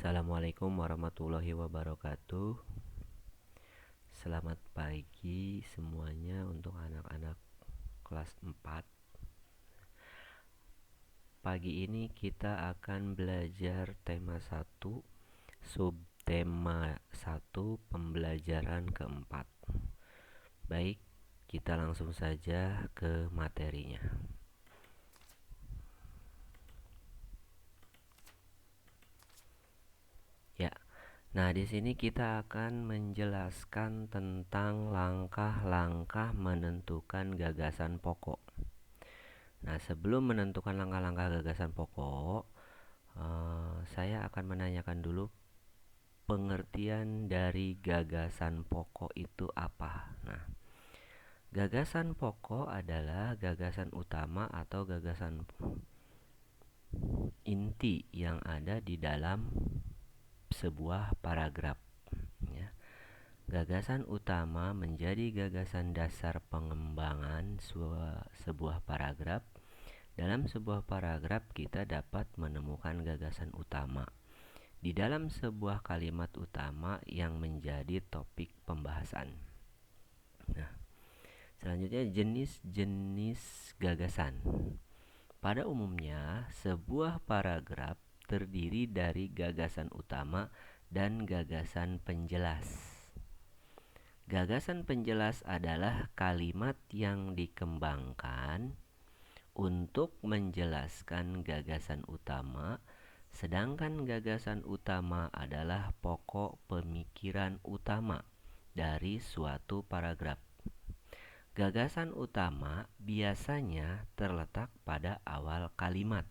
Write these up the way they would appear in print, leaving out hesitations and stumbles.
Assalamualaikum warahmatullahi wabarakatuh. Selamat pagi semuanya untuk anak-anak kelas 4. Pagi ini kita akan belajar tema 1, subtema 1, pembelajaran keempat. Baik, kita langsung saja ke materinya. Ya. Nah, di sini kita akan menjelaskan tentang langkah-langkah menentukan gagasan pokok. Nah, sebelum menentukan langkah-langkah gagasan pokok, saya akan menanyakan dulu pengertian dari gagasan pokok itu apa. Nah, gagasan pokok adalah gagasan utama atau gagasan inti yang ada di dalam sebuah paragraf. Ya. Gagasan utama menjadi gagasan dasar pengembangan sebuah paragraf. Dalam sebuah paragraf kita dapat menemukan gagasan utama di dalam sebuah kalimat utama yang menjadi topik pembahasan. Nah, selanjutnya jenis-jenis gagasan. Pada umumnya, sebuah paragraf terdiri dari gagasan utama dan gagasan penjelas. Gagasan penjelas adalah kalimat yang dikembangkan untuk menjelaskan gagasan utama, sedangkan gagasan utama adalah pokok pemikiran utama dari suatu paragraf. Gagasan utama biasanya terletak pada awal kalimat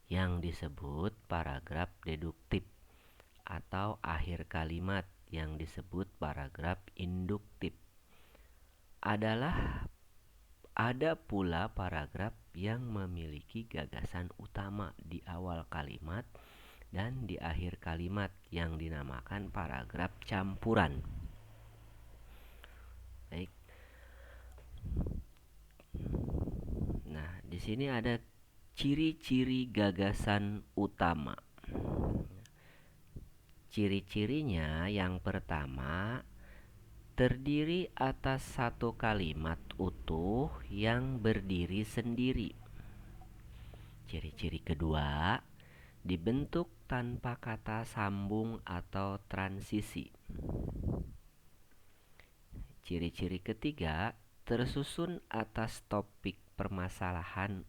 yang disebut paragraf deduktif atau akhir kalimat yang disebut paragraf induktif. Ada pula paragraf yang memiliki gagasan utama di awal kalimat dan di akhir kalimat yang dinamakan paragraf campuran. Baik. Nah, di sini ada ciri-ciri gagasan utama. Ciri-cirinya yang pertama, terdiri atas satu kalimat utuh yang berdiri sendiri. Ciri-ciri kedua, dibentuk tanpa kata sambung atau transisi. Ciri-ciri ketiga, tersusun atas topik permasalahan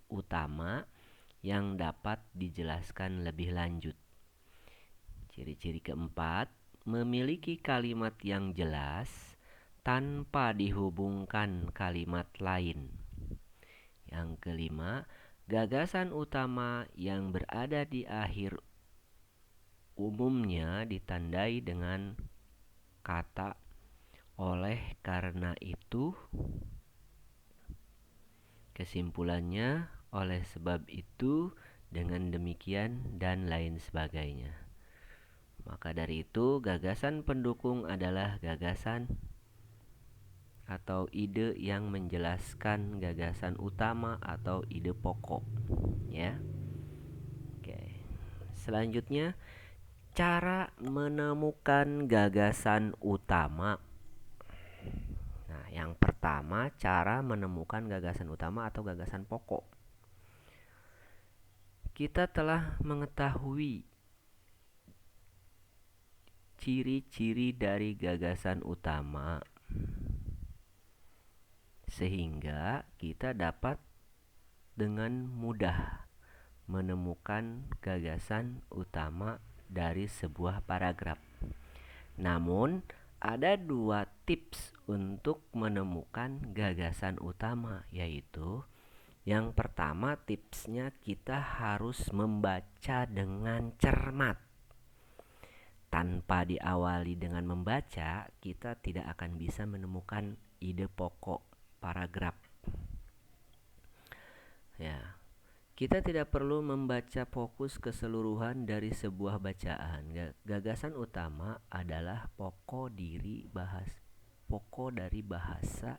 utama yang dapat dijelaskan lebih lanjut. Ciri-ciri keempat, memiliki kalimat yang jelas tanpa dihubungkan kalimat lain. Yang kelima, gagasan utama yang berada di akhir umumnya ditandai dengan kata oleh karena itu, kesimpulannya, oleh sebab itu, dengan demikian, dan lain sebagainya. Maka dari itu, gagasan pendukung adalah gagasan atau ide yang menjelaskan gagasan utama atau ide pokok. Ya. Oke. Selanjutnya, cara menemukan gagasan utama. Nah, yang pertama, cara menemukan gagasan utama atau gagasan pokok. Kita telah mengetahui ciri-ciri dari gagasan utama, sehingga kita dapat dengan mudah menemukan gagasan utama dari sebuah paragraf. Namun, ada 2 tips untuk menemukan gagasan utama, yaitu yang pertama, tipsnya kita harus membaca dengan cermat. Tanpa diawali dengan membaca, kita tidak akan bisa menemukan ide pokok paragraf. Ya. Kita tidak perlu membaca fokus keseluruhan dari sebuah bacaan. Gagasan utama adalah pokok dari bahasa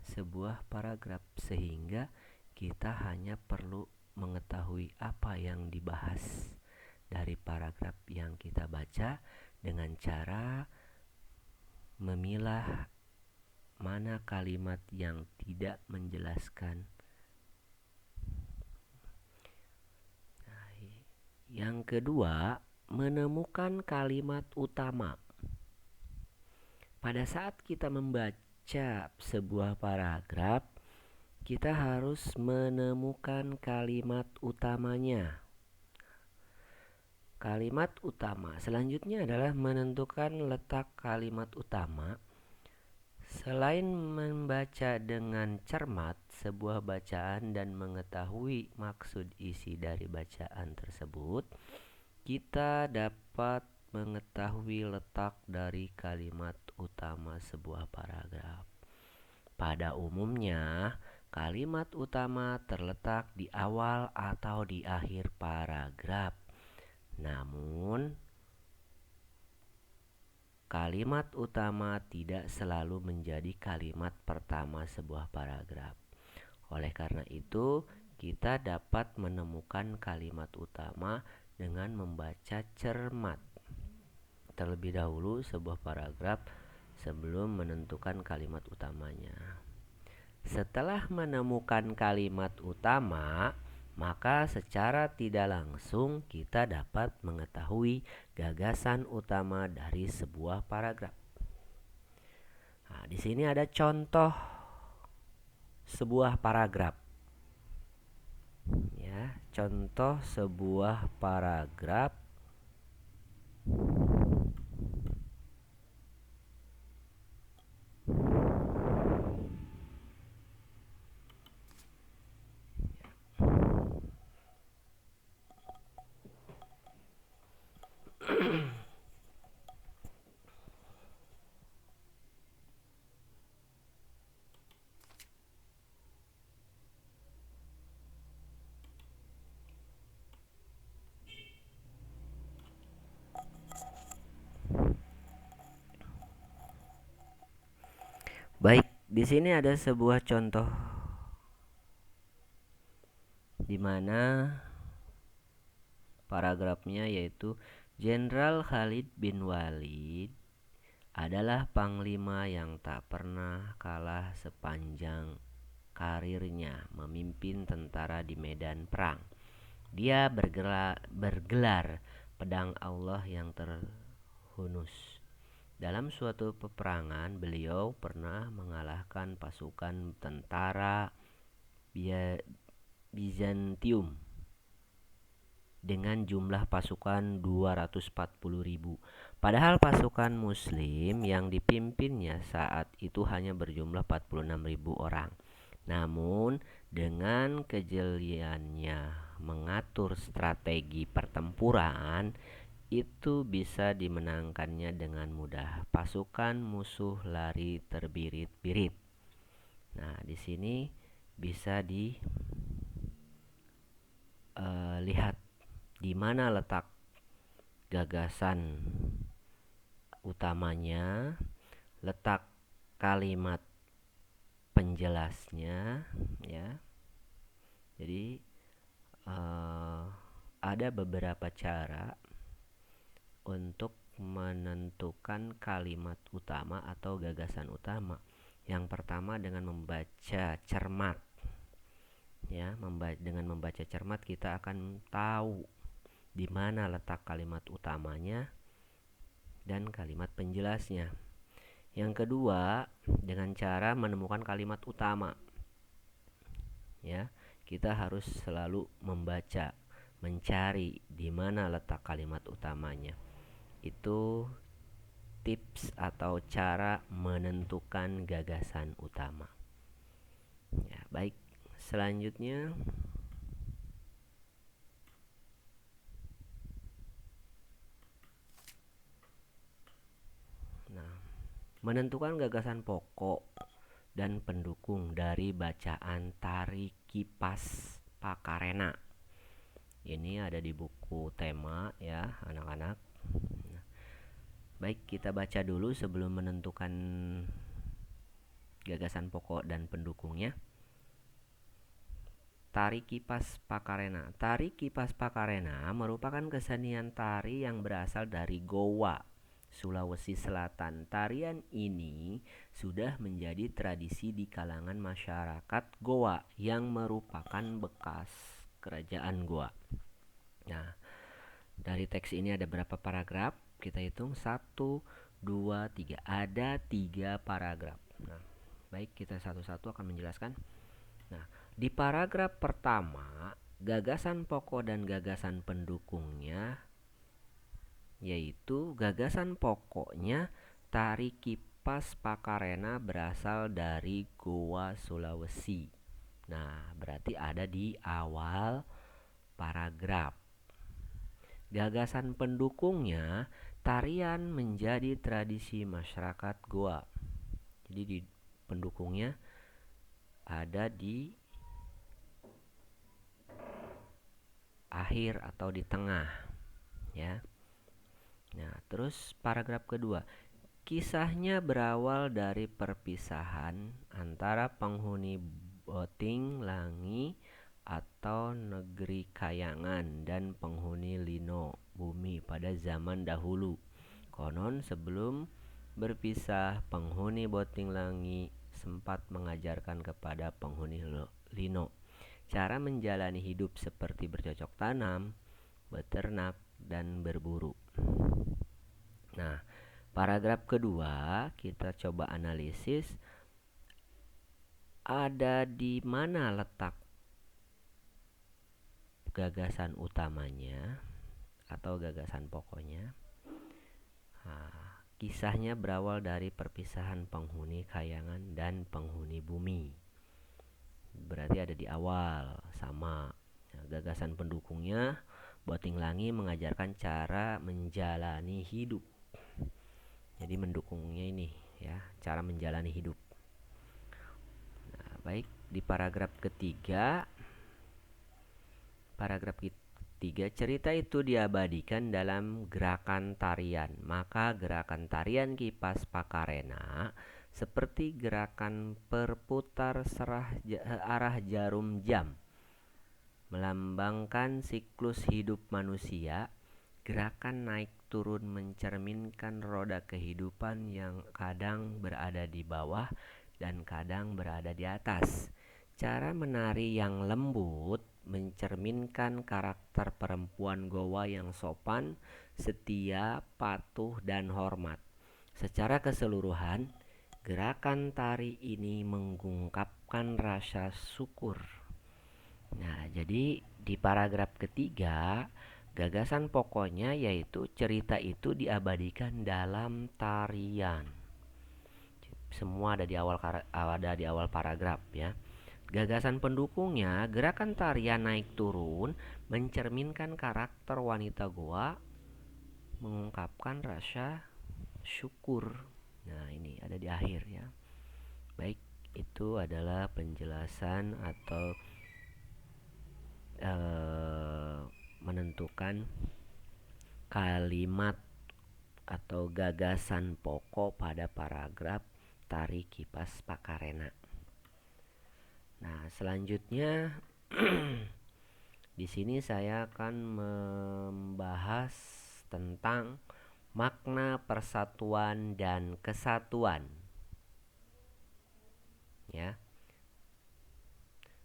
sebuah paragraf, sehingga kita hanya perlu mengetahui apa yang dibahas. dari paragraf yang kita baca dengan cara memilah mana kalimat yang tidak menjelaskan. Yang kedua, menemukan kalimat utama. Pada saat kita membaca sebuah paragraf, kita harus menemukan kalimat utamanya. Kalimat utama selanjutnya adalah menentukan letak kalimat utama. Selain membaca dengan cermat sebuah bacaan dan mengetahui maksud isi dari bacaan tersebut, kita dapat mengetahui letak dari kalimat utama sebuah paragraf. Pada umumnya, kalimat utama terletak di awal atau di akhir paragraf. Namun, kalimat utama tidak selalu menjadi kalimat pertama sebuah paragraf. Oleh karena itu, kita dapat menemukan kalimat utama dengan membaca cermat terlebih dahulu sebuah paragraf sebelum menentukan kalimat utamanya. Setelah menemukan kalimat utama, maka secara tidak langsung kita dapat mengetahui gagasan utama dari sebuah paragraf. Nah, di sini ada contoh sebuah paragraf. Ya, contoh sebuah paragraf. Baik, di sini ada sebuah contoh di mana paragrafnya yaitu Jenderal Khalid bin Walid adalah panglima yang tak pernah kalah sepanjang karirnya memimpin tentara di medan perang. Dia bergelar pedang Allah yang terhunus. Dalam suatu peperangan, beliau pernah mengalahkan pasukan tentara Bizantium dengan jumlah pasukan 240.000. Padahal pasukan muslim yang dipimpinnya saat itu hanya berjumlah 46.000 orang. Namun dengan kejeliannya mengatur strategi pertempuran, itu bisa dimenangkannya dengan mudah. Pasukan musuh lari terbirit-birit. Nah, di sini bisa dilihat di mana letak gagasan utamanya, letak kalimat penjelasnya, ya. Jadi ada beberapa cara untuk menentukan kalimat utama atau gagasan utama. Yang pertama dengan membaca cermat. Ya, dengan membaca cermat kita akan tahu di mana letak kalimat utamanya dan kalimat penjelasnya. Yang kedua, dengan cara menemukan kalimat utama. Ya, kita harus selalu membaca, mencari di mana letak kalimat utamanya. Itu tips atau cara menentukan gagasan utama. Ya, baik. Selanjutnya, menentukan gagasan pokok dan pendukung dari bacaan Tari Kipas Pakarena. Ini ada di buku tema ya, anak-anak. Baik, kita baca dulu sebelum menentukan gagasan pokok dan pendukungnya. Tari Kipas Pakarena. Tari Kipas Pakarena merupakan kesenian tari yang berasal dari Goa, Sulawesi Selatan. Tarian ini sudah menjadi tradisi di kalangan masyarakat Goa yang merupakan bekas kerajaan Goa. Nah, dari teks ini ada berapa paragraf? Kita hitung 1, 2, 3. Ada 3 paragraf. Nah, baik, kita satu-satu akan menjelaskan. Nah, di paragraf pertama, gagasan pokok dan gagasan pendukungnya, yaitu gagasan pokoknya tari kipas Pakarena berasal dari Goa, Sulawesi. Nah, berarti ada di awal paragraf. Gagasan pendukungnya, tarian menjadi tradisi masyarakat Goa. Jadi di pendukungnya ada di akhir atau di tengah, ya. Nah, terus paragraf kedua, kisahnya berawal dari perpisahan antara penghuni Boting Langi atau negeri Kayangan dan penghuni Lino bumi pada zaman dahulu. Konon sebelum berpisah, penghuni Boting Langi sempat mengajarkan kepada penghuni Lino cara menjalani hidup seperti bercocok tanam, beternak, dan berburu. Nah, paragraf kedua kita coba analisis ada di mana letak gagasan utamanya atau gagasan pokoknya. Nah, kisahnya berawal dari perpisahan penghuni Kayangan dan penghuni bumi. Berarti ada di awal, sama. Nah, gagasan pendukungnya, Boting Langi mengajarkan cara menjalani hidup. Jadi mendukungnya ini, ya, cara menjalani hidup. Nah, baik, di paragraf ketiga, cerita itu diabadikan dalam gerakan tarian. Maka gerakan tarian Kipas Pakarena seperti gerakan perputar arah jarum jam, melambangkan siklus hidup manusia. Gerakan naik turun mencerminkan roda kehidupan yang kadang berada di bawah dan kadang berada di atas. Cara menari yang lembut mencerminkan karakter perempuan Goa yang sopan, setia, patuh, dan hormat. Secara keseluruhan, gerakan tari ini mengungkapkan rasa syukur. Nah, jadi di paragraf ketiga, gagasan pokoknya yaitu cerita itu diabadikan dalam tarian. Semua ada di awal paragraf, ya. Gagasan pendukungnya, gerakan tarian naik turun mencerminkan karakter wanita Goa, mengungkapkan rasa syukur. Nah, ini ada di akhir, ya. Baik, itu adalah penjelasan atau menentukan kalimat atau gagasan pokok pada paragraf Tari Kipas Pakarena. Nah, selanjutnya di sini saya akan membahas tentang makna persatuan dan kesatuan. Ya.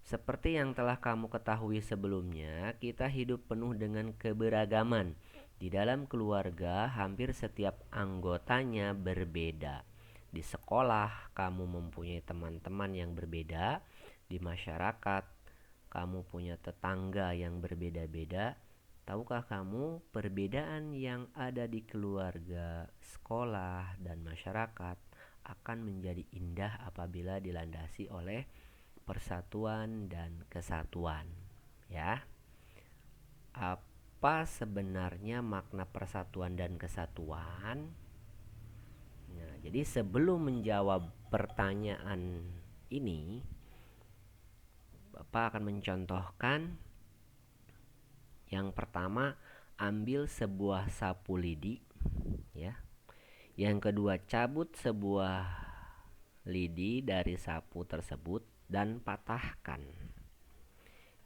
Seperti yang telah kamu ketahui sebelumnya, kita hidup penuh dengan keberagaman. Di dalam keluarga, hampir setiap anggotanya berbeda. Di sekolah, kamu mempunyai teman-teman yang berbeda. Di masyarakat, kamu punya tetangga yang berbeda-beda. Tahukah kamu, perbedaan yang ada di keluarga, sekolah, dan masyarakat akan menjadi indah apabila dilandasi oleh persatuan dan kesatuan, ya. Apa sebenarnya makna persatuan dan kesatuan? Nah, jadi sebelum menjawab pertanyaan ini, Bapak akan mencontohkan. Yang pertama, ambil sebuah sapu lidi, ya. Yang kedua, cabut sebuah lidi dari sapu tersebut dan patahkan.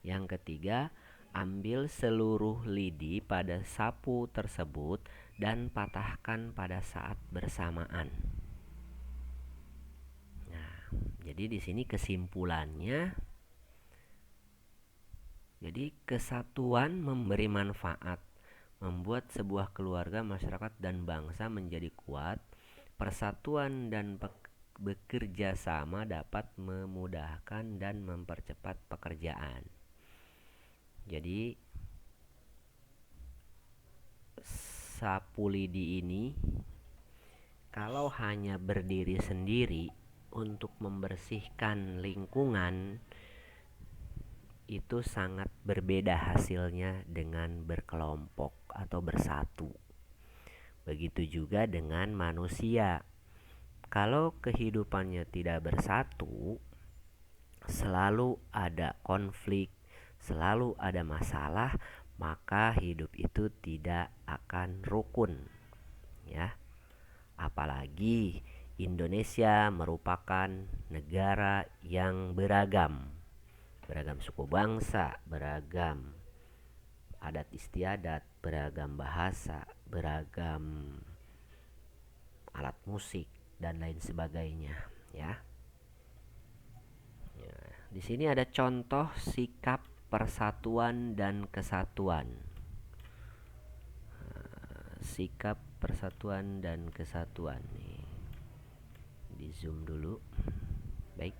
Yang ketiga, ambil seluruh lidi pada sapu tersebut dan patahkan pada saat bersamaan. Nah, jadi di sini kesimpulannya, jadi kesatuan memberi manfaat, membuat sebuah keluarga, masyarakat, dan bangsa menjadi kuat. Persatuan dan bekerja sama dapat memudahkan dan mempercepat pekerjaan. Jadi sapu lidi ini kalau hanya berdiri sendiri untuk membersihkan lingkungan, itu sangat berbeda hasilnya dengan berkelompok atau bersatu. Begitu juga dengan manusia. Kalau kehidupannya tidak bersatu, selalu ada konflik, selalu ada masalah, maka hidup itu tidak akan rukun, ya. Apalagi Indonesia merupakan negara yang beragam suku bangsa, beragam adat istiadat, beragam bahasa, beragam alat musik dan lain sebagainya, ya. Di sini ada contoh sikap persatuan dan kesatuan. Sikap persatuan dan kesatuan nih. Di zoom dulu. Baik.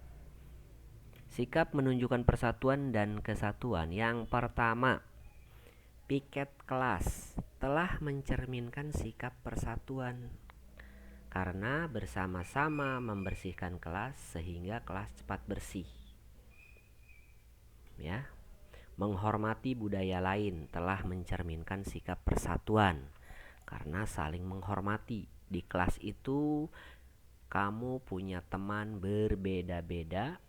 Sikap menunjukkan persatuan dan kesatuan. Yang pertama, piket kelas telah mencerminkan sikap persatuan karena bersama-sama membersihkan kelas sehingga kelas cepat bersih. Ya. Menghormati budaya lain telah mencerminkan sikap persatuan karena saling menghormati. Di kelas itu kamu punya teman berbeda-beda,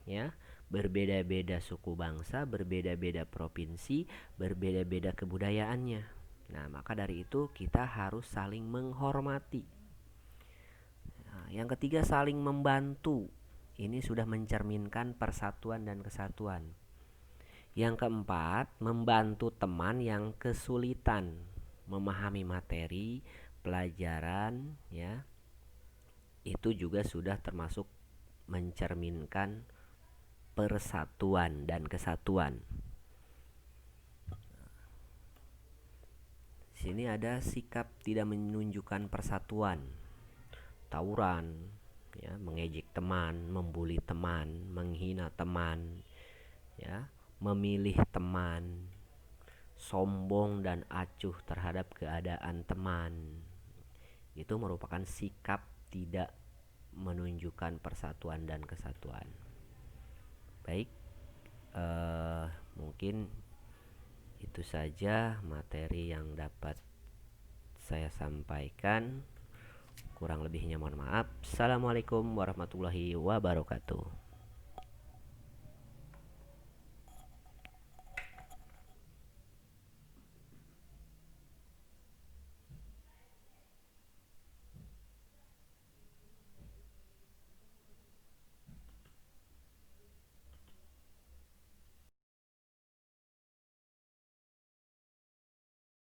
ya, berbeda-beda suku bangsa, berbeda-beda provinsi, berbeda-beda kebudayaannya. Nah, maka dari itu kita harus saling menghormati. Nah, yang ketiga, saling membantu. Ini sudah mencerminkan persatuan dan kesatuan. Yang keempat, membantu teman yang kesulitan memahami materi pelajaran, ya. Itu juga sudah termasuk mencerminkan persatuan dan kesatuan. Sini ada sikap tidak menunjukkan persatuan, tawuran, ya, mengejek teman, membuli teman, menghina teman, ya, memilih teman, sombong dan acuh terhadap keadaan teman. Itu merupakan sikap tidak menunjukkan persatuan dan kesatuan. Baik, mungkin itu saja materi yang dapat saya sampaikan. Kurang lebihnya mohon maaf. Assalamualaikum warahmatullahi wabarakatuh.